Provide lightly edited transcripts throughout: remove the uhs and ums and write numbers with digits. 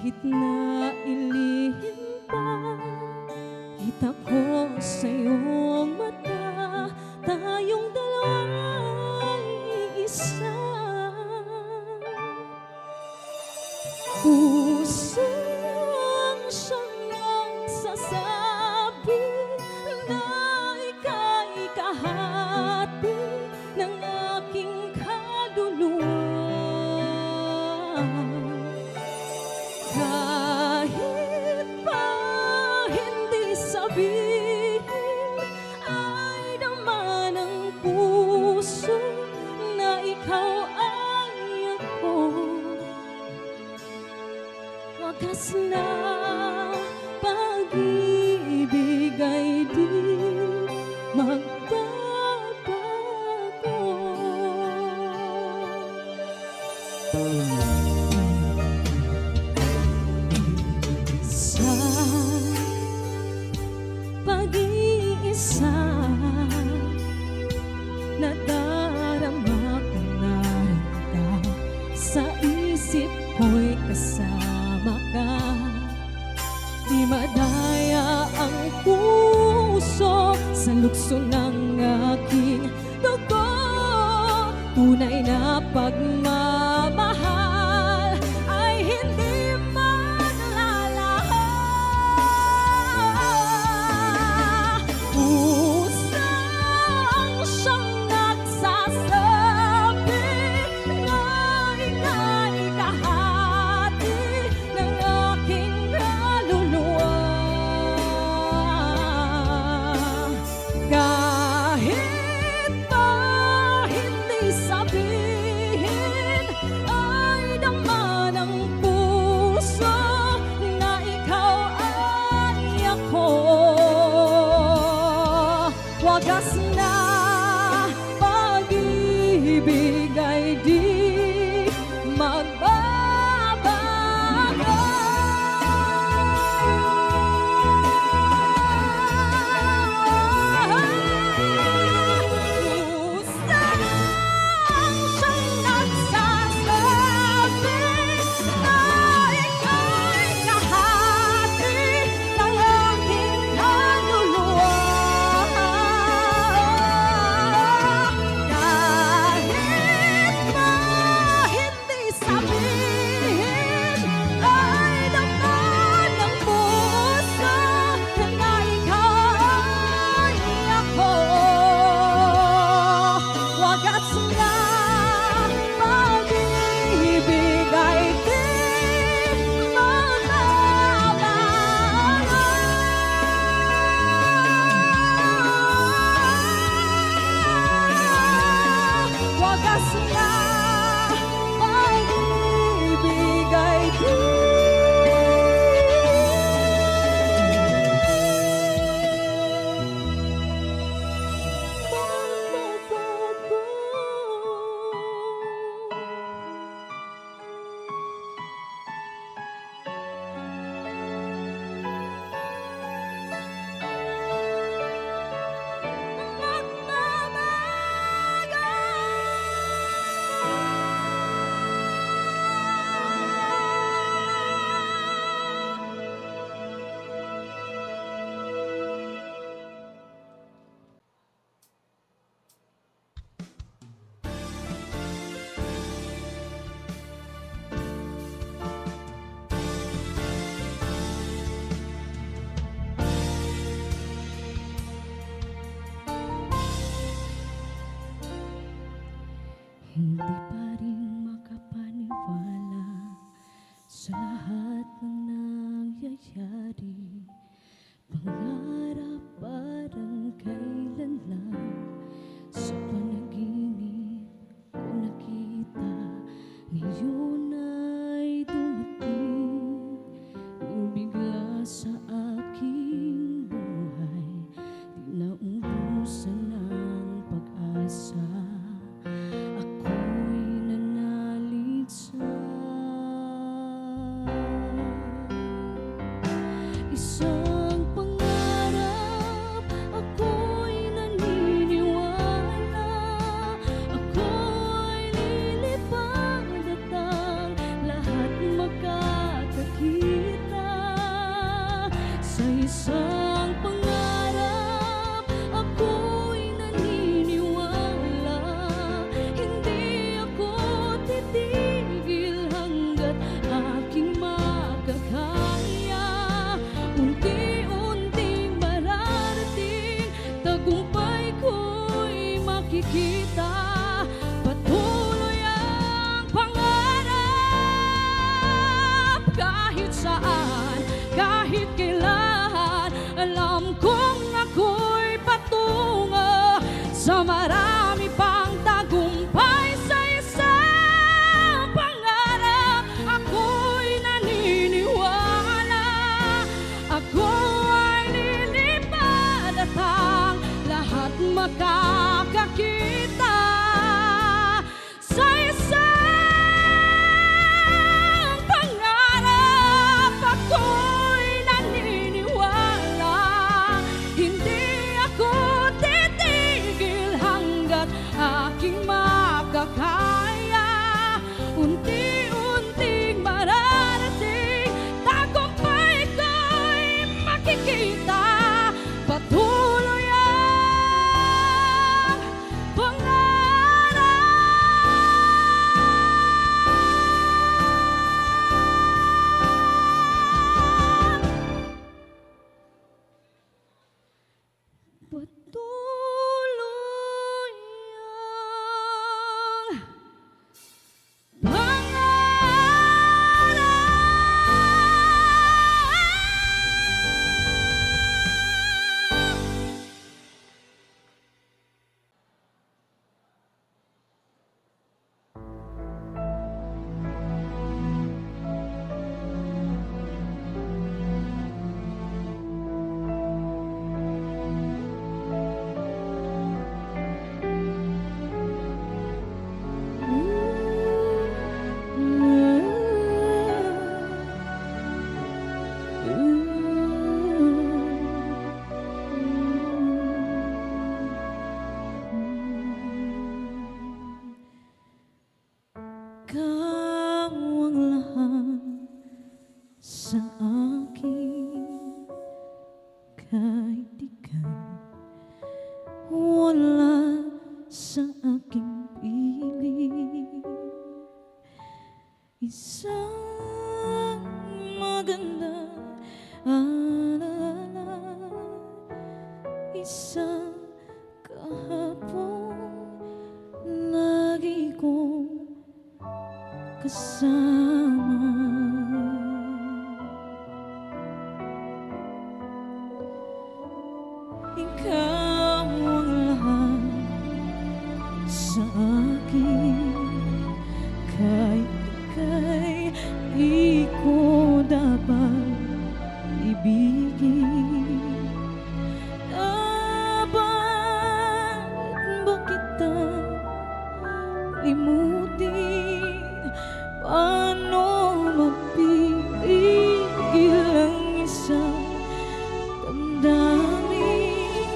Kahit na ilihim pa, kita ko sa iyong mata, tayong dalawa'y iisa. Pusong siyang nagsasabi na ika'y kahati ng aking kaluluwa. Kahit pa hindi sabihin, ay naman ang puso na ikaw ay ako. Wagas na pag-ibig ay di magbabago. Sa pag-iisa, nadarama ko na rin ka. Sa isip ko'y kasama ka. Di madaya ang puso sa lukso ng aking dugo. Tunay na pagmamahal ay hindi maglalaho. Pusang siyang nagsasabi na ika'y kahati ng aking kaluluwa. Kahit pa hindi sabihin, ay naman ang puso na ikaw ay ako. Wagas na pag-ibig ay di magbabago. Pusang siyang nagsasabi na ika'y kahati ng aking kaluluwa. Kahit pa hindi sabihin, ay naman ang puso na ikaw ay ako. Wagas na pag-ibig ay di magbabago. Wagas na pag-ibig ay di Hindi pa rin makapaniwala sa lahat ng nangyayari. Pangarap parang kailan lang sa panaginip ko nakita. Ngayon ay dumating yung bigla sa aking buhay. Di naubusan ng pag-asa. Ako'y kita. Patuloy ang pangarap kahit saan, kahit kailan. Alam kong ako'y patungo sa marami pang tagumpay. Sa isang pangarap ako'y naniniwala. Ako ay lilipad at ang lahat makakakita. Sa isang pangarap ako'y naniniwala. Hindi ako titigil hanggat aking makakaya. Unti-unting mararating, tagumpay ko'y makikita. Patuloy ang pangarap. Patuloy ang ikaw ang lahat sa akin. Kahit ika'y wala sa aking piling. Isang magandang alaala, isang kahapon lagi kong kasama. Ikaw ang lahat sa akin. Kahit ika'y di ko dapat ibigin. Dapat ba kita limutin? Paano mapipigil ang isang damdamin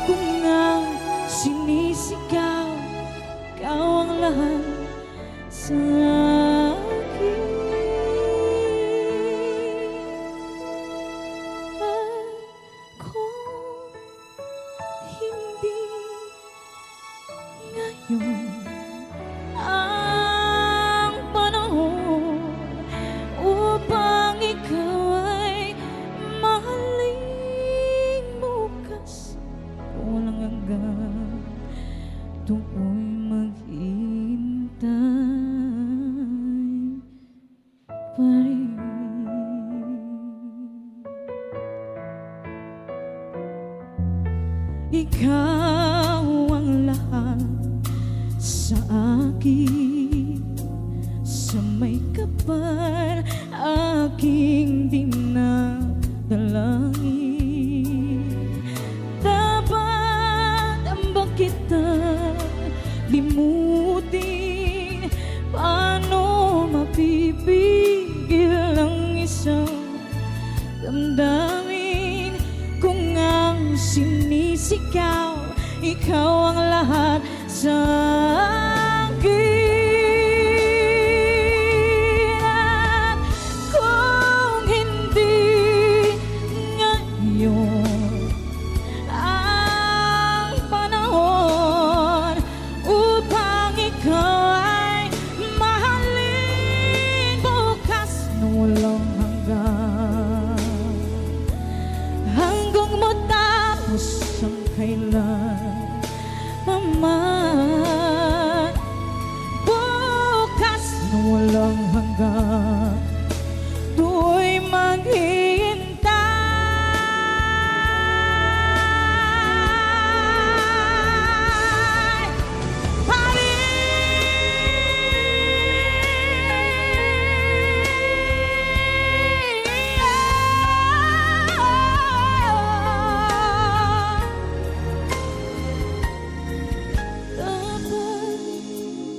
kung ang sinisigaw, ikaw ang lahat sa akin? Kung hindi ngayon ang panahon upang ikaw ay mahalin bukas, walang hanggan do'y maghintay pa rin. Ikaw ang lahat sa akin. Sa may kapal aking dinadalangin. Dapat ba kita limutin? Paano mapipigil ang isang damdamin kung ang sinisigaw, ikaw ang lahat sa akin? At kung hindi ngayon ang panahon upang ikaw ay mahalin bukas na walang hanggan, hanggang matapos ang kailan, Mama.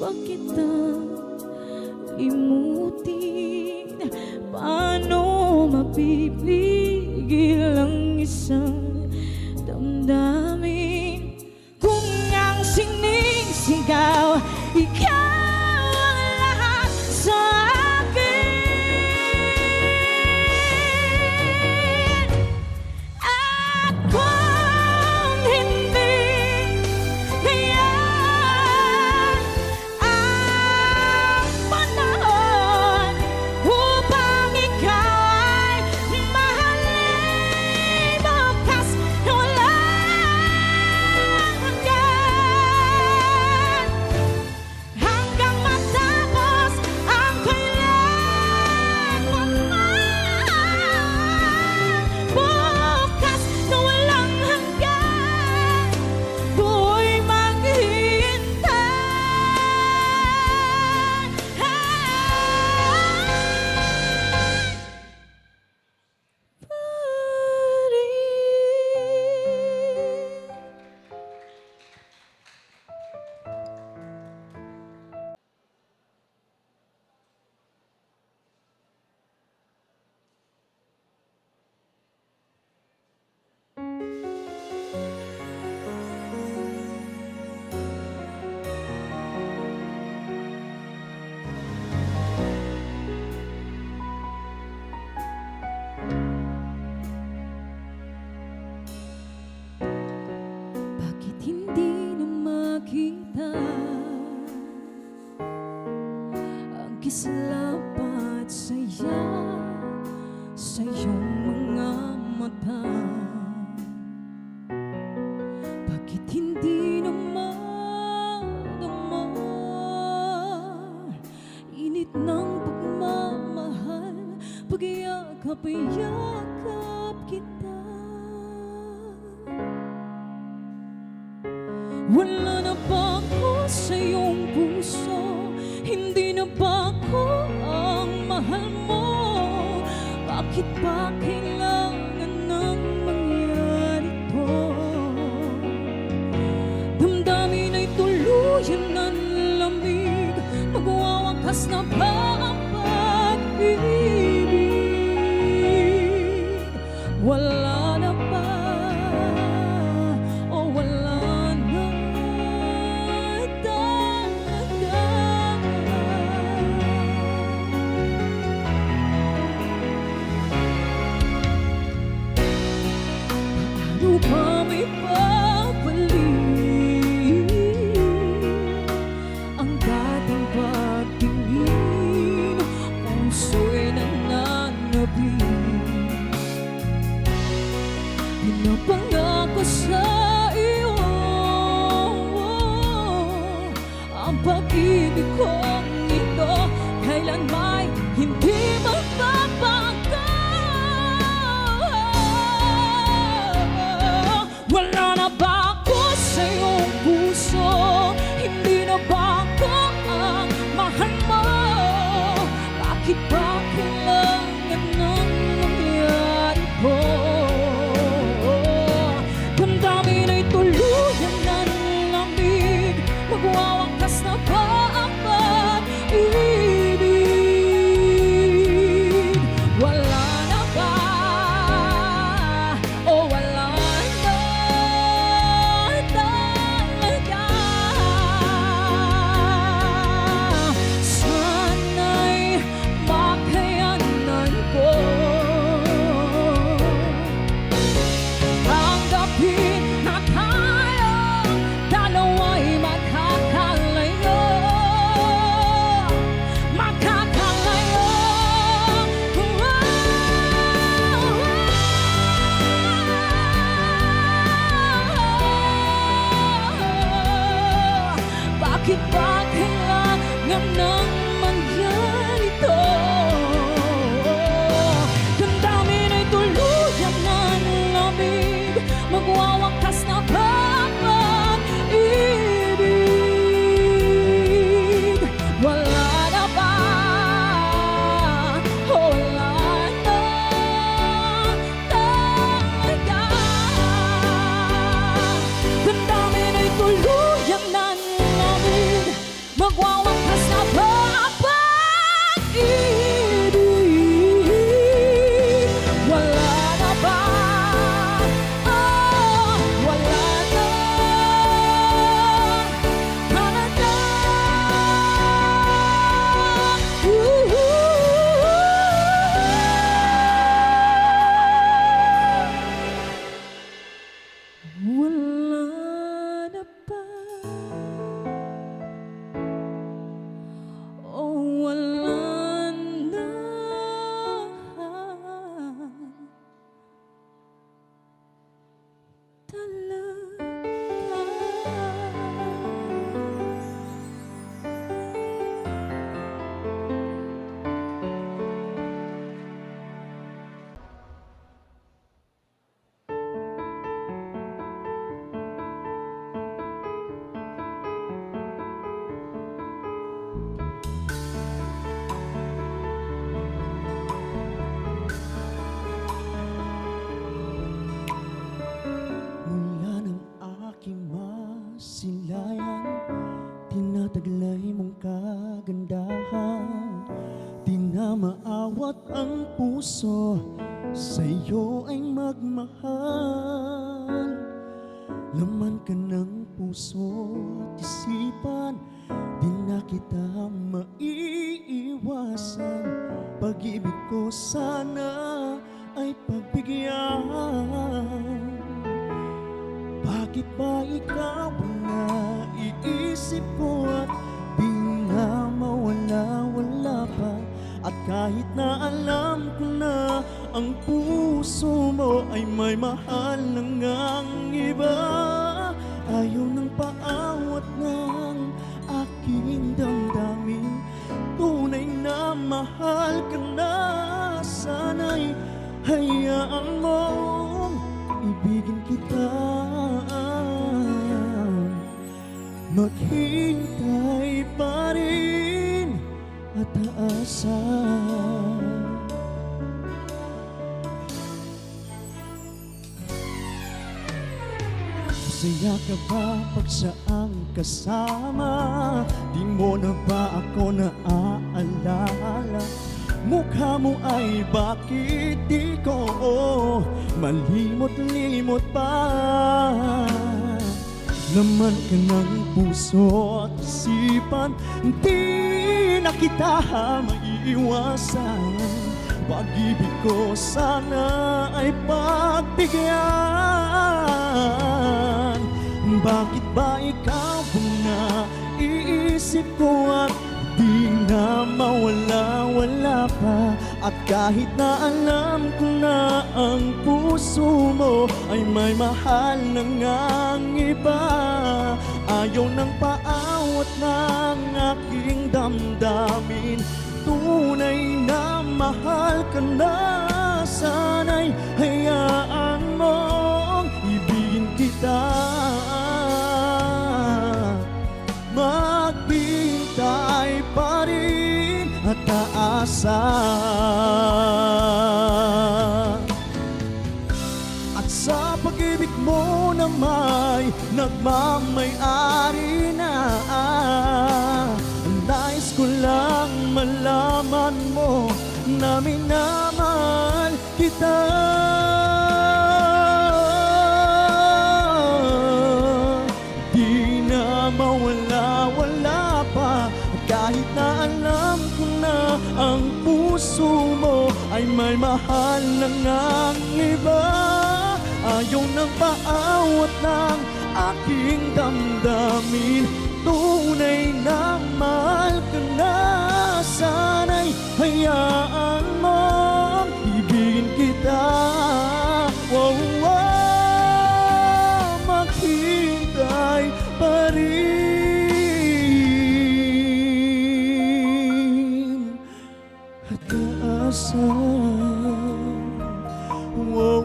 ba kita limutin? Paano mapipigil ang isang damdamin kung ang sinisigaw ikaw ang lahat sa akin? At kung hindi ngayon ang panahon upang ikaw ay mahalin, bukas na walang hanggan, hanggang matapos ang kailanman, bukas na walang hanggan, ako'y bakit hindi na makita ang kislap at saya sa iyong mga mata? Bakit hindi na madama init ng pagmamahal, pag-iyakap-iyakap kita? Wala na ba ako sa iyong puso? Hindi na ba ako ang mahal mo? Bakit ba kailangan nang mangyari to? Damdamin ay tuluyan ng lamig, magwawakas na ba ang pag-ibig? Wala na ba? O wala na talaga? Paano ba may babalik ang dating pagtingin? Puso'y nananabik, pinapangako sa iyo ang pag-ibig kong ito kailan may hindi magbabago. Wala na ba ako sa iyong puso? Hindi na ba ako ang mahal mo? Bakit ba kailangan nang mangyari ko? Damdamin ay tuluyan ng lamig, magwawakas na ba ang pag-ibig? Wala na ba? O wala na talaga? Sana'y makayanan ko tanggapin na tayo dalawa'y magkakalayo, magkakalayo. Bakit ba kailangan nang mangyari to? Damdamin ay tuluyan ng lamig, magwawakas na ba ang pag-ibig? Wala na ba? O wala na talaga? Damdamin ay tuluyan ng lamig, magwawakas mong kagandahan, di na maawat ang puso, sa'yo ay magmahal. Laman ka ng puso at isipan, di na kita maiiwasan. Pag-ibig ko sana ay pagbigyan. Bakit ba ikaw ang naiisip ko at di na mawala-wala pa? At kahit na alam ko na ang puso mo ay may mahal na ngang iba, ayaw nang paawat ng aking damdamin. Tunay na mahal ka na, sana'y hayaan mong ibigin kita. Maghintay pa rin at aasa. Masaya ka ba pag siyang kasama? Di mo na ba ako naaalala? Mukha mo ay bakit di ko malimot-limot pa? Laman ka ng puso at isipan, di na kita maiiwasan. Pag-ibig ko sana ay pagbigyan. Bakit ba ikaw ang naiisip ko at di na mawala-wala pa? At kahit na alam ko na ang puso mo ay may mahal na ngang iba, ayaw nang paawat ng aking damdamin. Tunay na mahal ka na, sana'y hayaan mong ibigin kita. Magbintay pa rin at aasa. At sa pag-ibig mo na may nagmamay-ari na, nais ko lang malaman mo na minamahal kita. Di na mawala-wala pa, kahit na alam ko na ang puso mo ay may mahal na ngang iba. Ayaw nang paawat ng aking damdamin. Tunay na mahal ka na, sana'y hayaan mong ibigin kita. Wow, wow, maghintay pa rin at aasa. Wow,